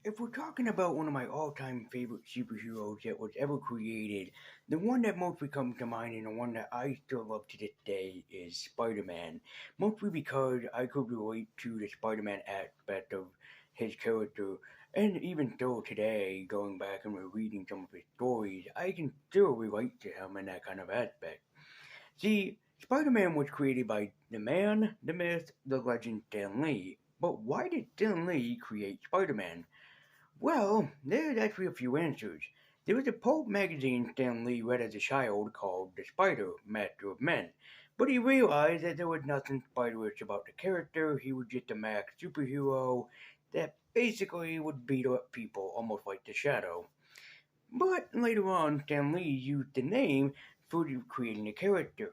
If we're talking about one of my all-time favorite superheroes that was ever created, the one that mostly comes to mind and the one that I still love to this day is Spider-Man. Mostly because I could relate to the Spider-Man aspect of his character, and even still today, going back and rereading some of his stories, I can still relate to him in that kind of aspect. See, Spider-Man was created by the man, the myth, the legend Stan Lee. But why did Stan Lee create Spider-Man? Well, there's actually a few answers. There was a pulp magazine Stan Lee read as a child called The Spider, Master of Men. But he realized that there was nothing spiderish about the character. He was just a Mac superhero that basically would beat up people, almost like the Shadow. But later on, Stan Lee used the name for creating the character.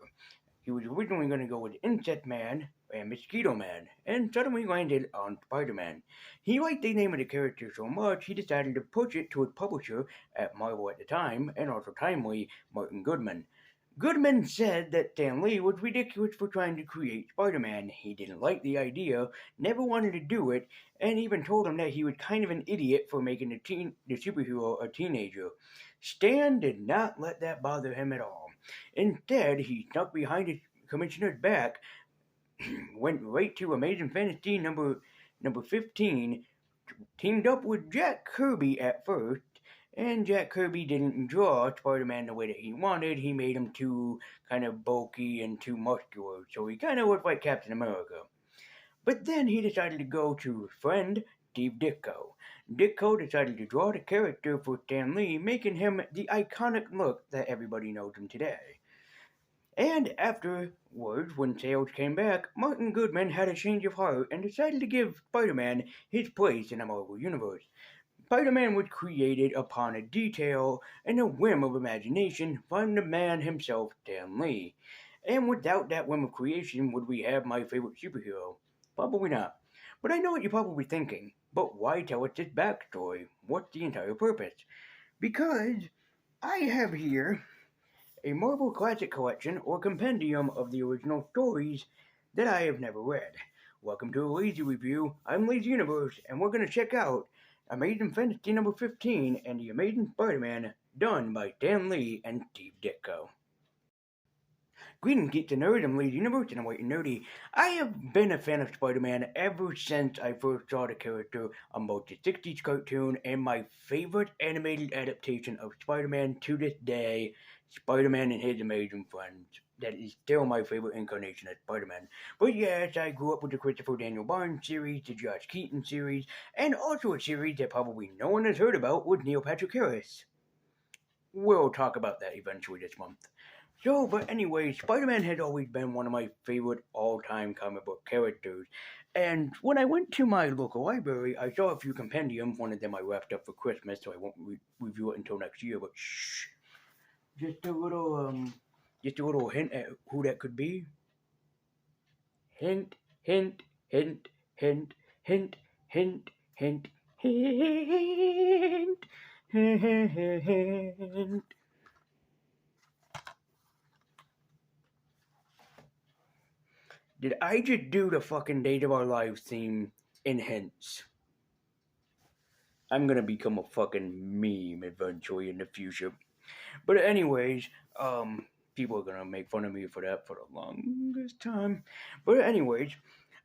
He was originally going to go with Insect Man and Mosquito Man, and suddenly landed on Spider Man. He liked the name of the character so much, he decided to push it to his publisher at Marvel at the time, and also timely, Martin Goodman. Goodman said that Stan Lee was ridiculous for trying to create Spider Man. He didn't like the idea, never wanted to do it, and even told him that he was kind of an idiot for making the superhero a teenager. Stan did not let that bother him at all. Instead, he snuck behind his commissioner's back, went right to Amazing Fantasy number 15, teamed up with Jack Kirby at first, and Jack Kirby didn't draw Spider-Man the way that he wanted. He made him too kind of bulky and too muscular, so he kind of looked like Captain America. But then he decided to go to his friend Steve Ditko. Ditko decided to draw the character for Stan Lee, making him the iconic look that everybody knows him today. And afterwards, when sales came back, Martin Goodman had a change of heart and decided to give Spider-Man his place in the Marvel Universe. Spider-Man was created upon a detail and a whim of imagination from the man himself, Stan Lee. And without that whim of creation, would we have my favorite superhero? Probably not. But I know what you're probably thinking. But why tell us this backstory? What's the entire purpose? Because I have here a Marvel Classic Collection or compendium of the original stories that I have never read. Welcome to a Lazy Review. I'm Lazy Universe, and we're going to check out Amazing Fantasy number 15 and The Amazing Spider-Man, done by Stan Lee and Steve Ditko. Greetings, geeks and nerds. I'm Lazy Universe, and I'm White and Nerdy. I have been a fan of Spider-Man ever since I first saw the character on both the 60s cartoon and my favorite animated adaptation of Spider-Man to this day, Spider-Man and His Amazing Friends. That is still my favorite incarnation of Spider-Man. But yes, I grew up with the Christopher Daniel Barnes series, the Josh Keaton series, and also a series that probably no one has heard about with Neil Patrick Harris. We'll talk about that eventually this month. So, but anyway, Spider-Man has always been one of my favorite all-time comic book characters. And when I went to my local library, I saw a few compendiums. One of them I wrapped up for Christmas, so I won't review it until next year. But shh, just a little hint at who that could be. Hint, hint, hint, hint, hint, hint, hint, hint, hint. Did I just do the fucking Days of Our Lives theme in hints? I'm gonna become a fucking meme eventually in the future. But anyways, people are gonna make fun of me for that for the longest time. But anyways,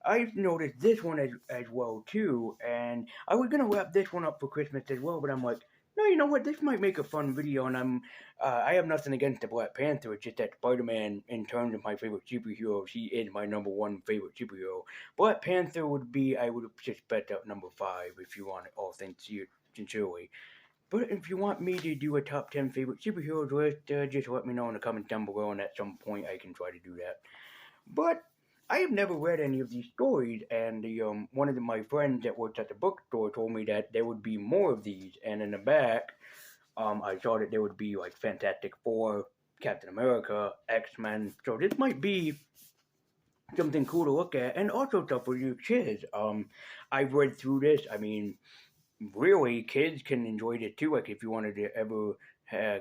I've noticed this one as well too, and I was gonna wrap this one up for Christmas as well, but I'm like, no, you know what? This might make a fun video, and I have nothing against the Black Panther. It's just that Spider-Man, in terms of my favorite superheroes, he is my number one favorite superhero. Black Panther would be, I would have just bet up number 5 if you want all things sincerely. But if you want me to do a top 10 favorite superheroes list, just let me know in the comments down below, and at some point I can try to do that. But I have never read any of these stories, and one of my friends that works at the bookstore told me that there would be more of these. And in the back, I saw that there would be like Fantastic Four, Captain America, X-Men. So this might be something cool to look at, and also stuff for your kids. I've read through this. I mean, really, kids can enjoy it too. Like if you wanted to ever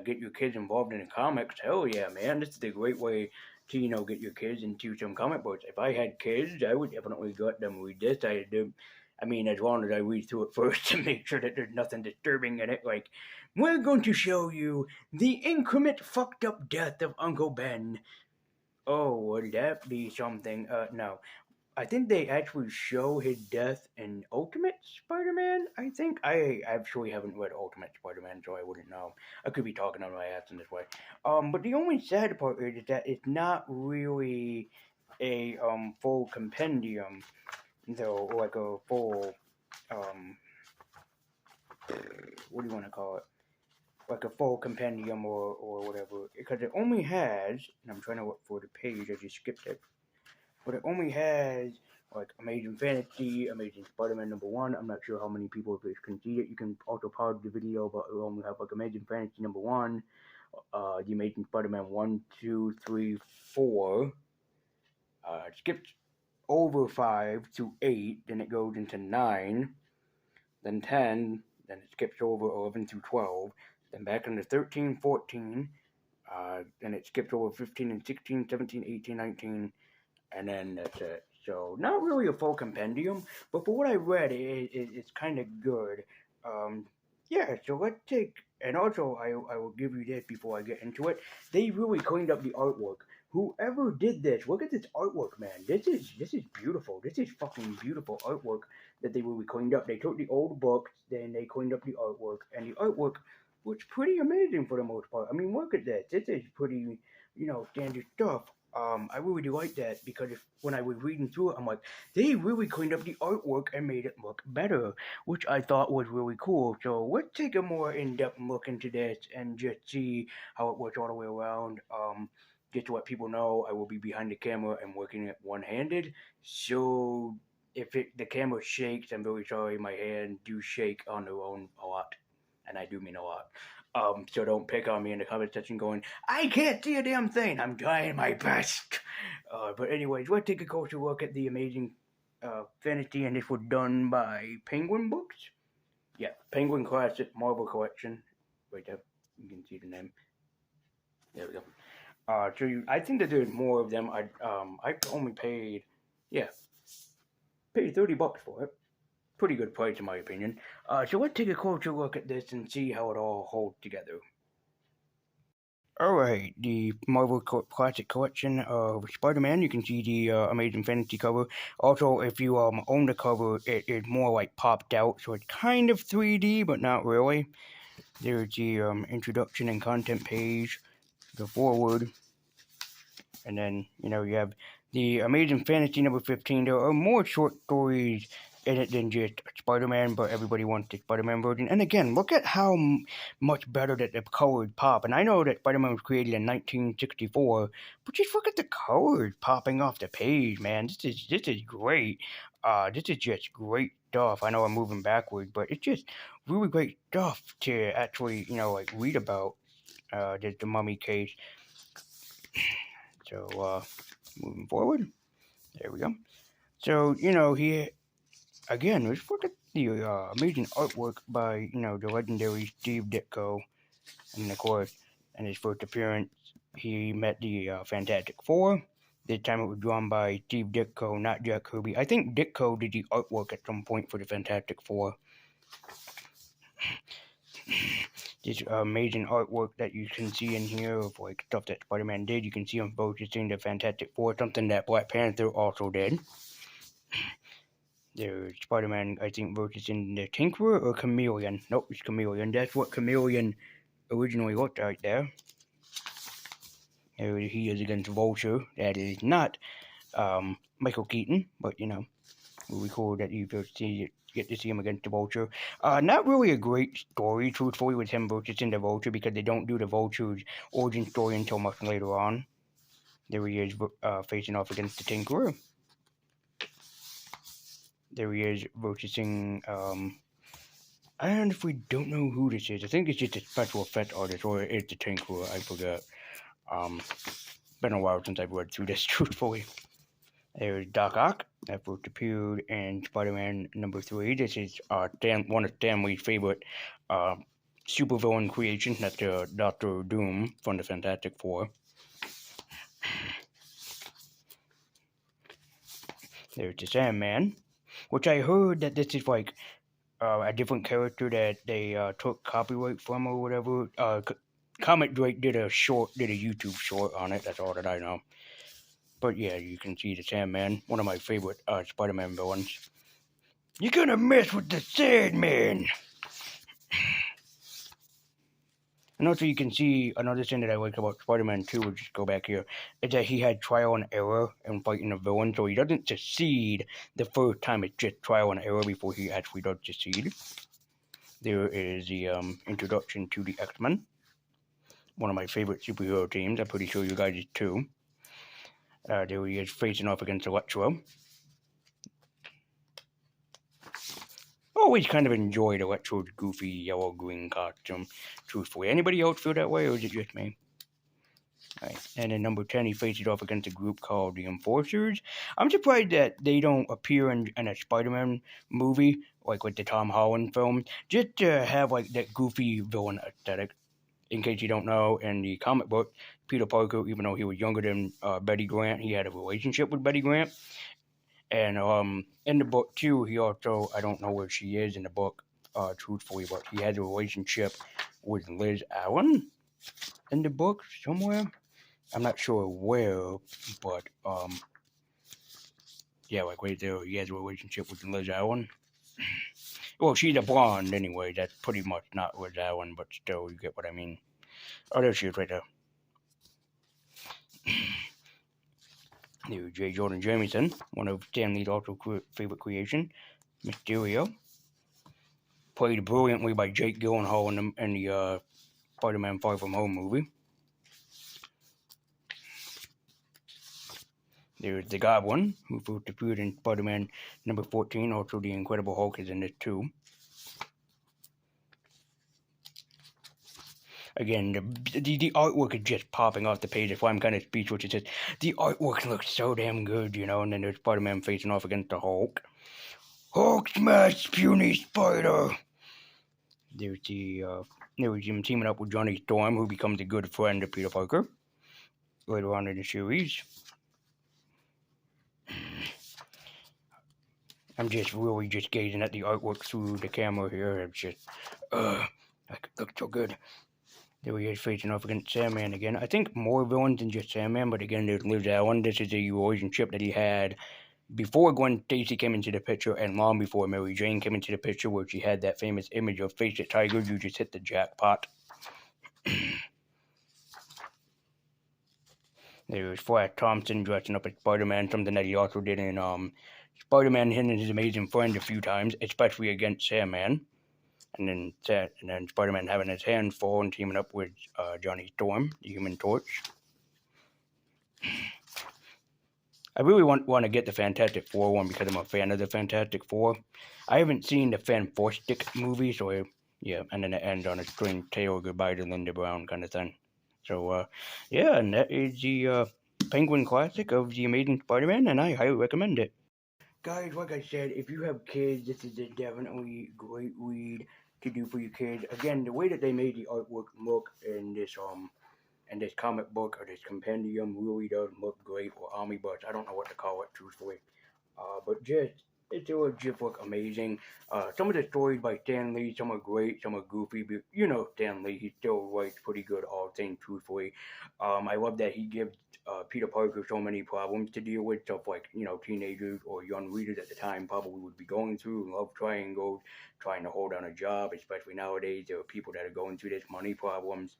get your kids involved in the comics, hell yeah, man, this is a great way to get your kids into some comic books. If I had kids, I would definitely let them read this. I mean, as long as I read through it first to make sure that there's nothing disturbing in it, like, we're going to show you the increment fucked up death of Uncle Ben. Oh, would that be something? No. I think they actually show his death in Ultimate Spider-Man. I think I actually haven't read Ultimate Spider-Man, so I wouldn't know. I could be talking on my ass in this way. But the only sad part is that it's not really a full compendium, though, like a full um what do you want to call it? Like a full compendium or whatever, because it only has, and I'm trying to look for the page, I just skipped it, but it only has like Amazing Fantasy, Amazing Spider-Man #1. I'm not sure how many people can see it. You can also pause the video, but it only have like Amazing Fantasy #1, the Amazing Spider-Man 1, 2, 3, 4. It skips over 5 to 8, then it goes into 9, then 10, then it skips over 11 through 12, then back into 13, 14, then it skips over 15 and 16, 17, 18, 19, and then that's it. So not really a full compendium, but for what I read, it's kind of good. Um, yeah, so let's take, and also I will give you this before I get into it. They really cleaned up the artwork. Whoever did this, look at this artwork, man. This is beautiful. This is fucking beautiful artwork that they really cleaned up. They took the old books, then they cleaned up the artwork, and the artwork was pretty amazing for the most part. I mean, look at this. This is pretty, standard stuff. I really do like that because when I was reading through it, I'm like, they really cleaned up the artwork and made it look better, which I thought was really cool. So let's take a more in-depth look into this and just see how it works all the way around. Just to let people know, I will be behind the camera and working it one-handed. So if the camera shakes, I'm very sorry. My hands do shake on their own a lot, and I do mean a lot. So don't pick on me in the comment section going, I can't see a damn thing. I'm trying my best. But anyways, let's take a closer look at the Amazing Fantasy, and this was done by Penguin Books. Yeah, Penguin Classic Marvel Collection. Right there, you can see the name. There we go. I think that there's more of them. I only paid, yeah, paid $30 for it. Pretty good price in my opinion. So let's take a closer look at this and see how it all holds together. Alright, the Marvel Classic Collection of Spider-Man. You can see the Amazing Fantasy cover. Also, if you own the cover, it is more like popped out, so it's kind of 3D, but not really. There's the introduction and content page, the forward, and then, you have the Amazing Fantasy #15. There are more short stories in it than just Spider-Man, but everybody wants the Spider-Man version. And again, look at how much better that the colors pop. And I know that Spider-Man was created in 1964, but just look at the colors popping off the page, man. This is great. This is just great stuff. I know I'm moving backwards, but it's just really great stuff to actually, like read about. The Mummy case. So, moving forward. There we go. So, he, again, let's look at the amazing artwork by, the legendary Steve Ditko. And, of course, in his first appearance, he met the Fantastic Four. This time it was drawn by Steve Ditko, not Jack Kirby. I think Ditko did the artwork at some point for the Fantastic Four. This amazing artwork that you can see in here of like stuff that Spider-Man did. You can see him focusing the Fantastic Four, something that Black Panther also did. There's Spider-Man, I think, focusing the Tinkerer or Chameleon. Nope, it's Chameleon. That's what Chameleon originally looked like there. There he is against Vulture. That is not Michael Keaton, but really cool that you get to see him against the Vulture. Not really a great story, truthfully, with him versus the Vulture, because they don't do the Vulture's origin story until much later on. There he is facing off against the Tinkerer. There he is versusing, and if we don't know who this is, I think it's just a special effect artist, or it's the Tinkerer, I forgot. Been a while since I've read through this, truthfully. There's Doc Ock, that first appeared in Spider-Man #3. This is one of Stan Lee's favorite supervillain creations. That's Dr. Doom from the Fantastic Four. There's the Sandman. which I heard that this is like a different character that they took copyright from or whatever. Comic Drake did a YouTube short on it. That's all that I know. But yeah, you can see the Sandman, one of my favorite Spider-Man villains. You're gonna mess with the Sandman. And also, you can see another thing that I like about Spider-Man 2, we'll just go back here, is that he had trial and error in fighting a villain, so he doesn't succeed the first time, it's just trial and error before he actually does succeed. There is the introduction to the X-Men, one of my favorite superhero teams. I'm pretty sure you guys is too. There he is facing off against Electro. Always kind of enjoyed Electro's goofy yellow-green costume, truthfully. Anybody else feel that way, or is it just me? Right. And in number 10, he faces off against a group called the Enforcers. I'm surprised that they don't appear in a Spider-Man movie, like with the Tom Holland film, just to have like that goofy villain aesthetic. In case you don't know, in the comic book, Peter Parker, even though he was younger than Betty Grant, he had a relationship with Betty Grant. And in the book too, he also, I don't know where she is in the book, truthfully, but he has a relationship with Liz Allen in the book somewhere. I'm not sure where, but yeah, like right there, he has a relationship with Liz Allen. Well, she's a blonde anyway. That's pretty much not Liz Allen, but still, you get what I mean. Oh, there she is right there. There's J. Jordan Jameson, one of Stan Lee's also favorite creation, Mysterio. Played brilliantly by Jake Gyllenhaal in the Spider-Man Far From Home movie. There's the Goblin, who first appeared in Spider-Man number 14. Also, the Incredible Hulk is in it too. Again, the artwork is just popping off the page. That's why I'm kind of speechless. It says, the artwork looks so damn good, you know, and then there's Spider-Man facing off against the Hulk. Hulk smash, puny spider! There's him teaming up with Johnny Storm, who becomes a good friend of Peter Parker later on in the series. I'm just really just gazing at the artwork through the camera here. It's just, it looks so good. There he is facing off against Sandman again. I think more villains than just Sandman, but again, there's Liz Allen. This is a relationship that he had before Gwen Stacy came into the picture and long before Mary Jane came into the picture, where she had that famous image of "Face it, Tiger, you just hit the jackpot." There's Flash Thompson dressing up as Spider-Man, something that he also did in Spider-Man and His Amazing Friend a few times, especially against Sandman. And then Spider-Man having his hands full and teaming up with Johnny Storm, the Human Torch. I really want to get the Fantastic Four one because I'm a fan of the Fantastic Four. I haven't seen the Fantastic movie, so yeah, and then it ends on a strange tale goodbye to Linda Brown kind of thing. So yeah, and that is the Penguin Classic of The Amazing Spider-Man, and I highly recommend it. Guys, like I said, if you have kids, this is a definitely great read to do for your kids. Again, the way that they made the artwork look in this comic book or this compendium really does look great, or omnibus. I don't know what to call it, truthfully. But just it just look amazing. Some of the stories by Stan Lee, some are great, some are goofy, but you know Stan Lee, he still writes pretty good, all things truthfully. I love that he gives Peter Parker so many problems to deal with, stuff like, you know, teenagers or young readers at the time probably would be going through, love triangles, trying to hold down a job, especially nowadays. There are people that are going through this money problems.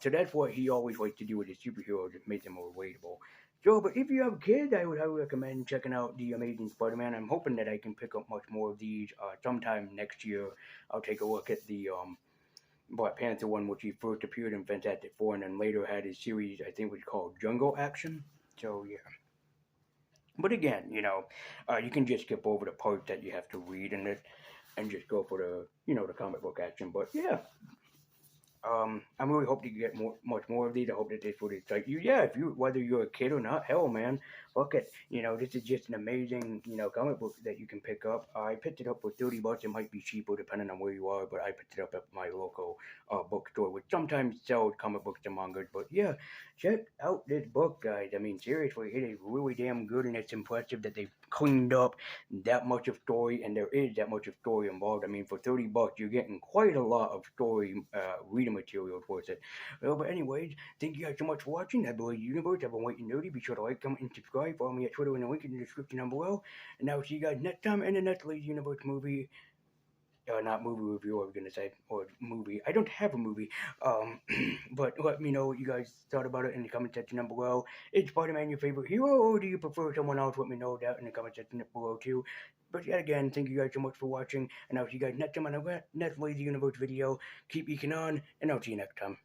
So that's what he always likes to do with his superheroes, just make them more relatable. So, but if you have kids, I would highly recommend checking out The Amazing Spider-Man. I'm hoping that I can pick up much more of these sometime next year. I'll take a look at the Black Panther one, which he first appeared in Fantastic Four, and then later had his series, I think, was called Jungle Action. So, yeah. But again, you know, you can just skip over the parts that you have to read in it and just go for the, you know, the comic book action. But yeah, I'm really hoping to get much more of these. I hope that this would excite you. Yeah, if you whether you're a kid or not, hell, man, fuck it. This is just an amazing, comic book that you can pick up. I picked it up for $30. It might be cheaper depending on where you are, but I picked it up at my local bookstore, which sometimes sells comic books and mangas. But yeah, check out this book, guys. I mean, seriously, it is really damn good, and it's impressive that they've cleaned up that much of story, and there is that much of story involved. I mean, for $30, you're getting quite a lot of story reading material towards it. Well, but anyways, thank you guys so much for watching. I believe Universe. I've been waiting nerdy. Be sure to like, comment, and subscribe. Follow me at Twitter and the link in the description down below. And I will see you guys next time in the next Lazy Universe movie. Not movie review, I was gonna say, or movie. I don't have a movie. Um, but let me know what you guys thought about it in the comment section down below. Is Spider-Man your favorite hero, or do you prefer someone else? Let me know that in the comment section below too. But yet again, thank you guys so much for watching, and I'll see you guys next time on the next Lazy Universe video. Keep eking on, and I'll see you next time.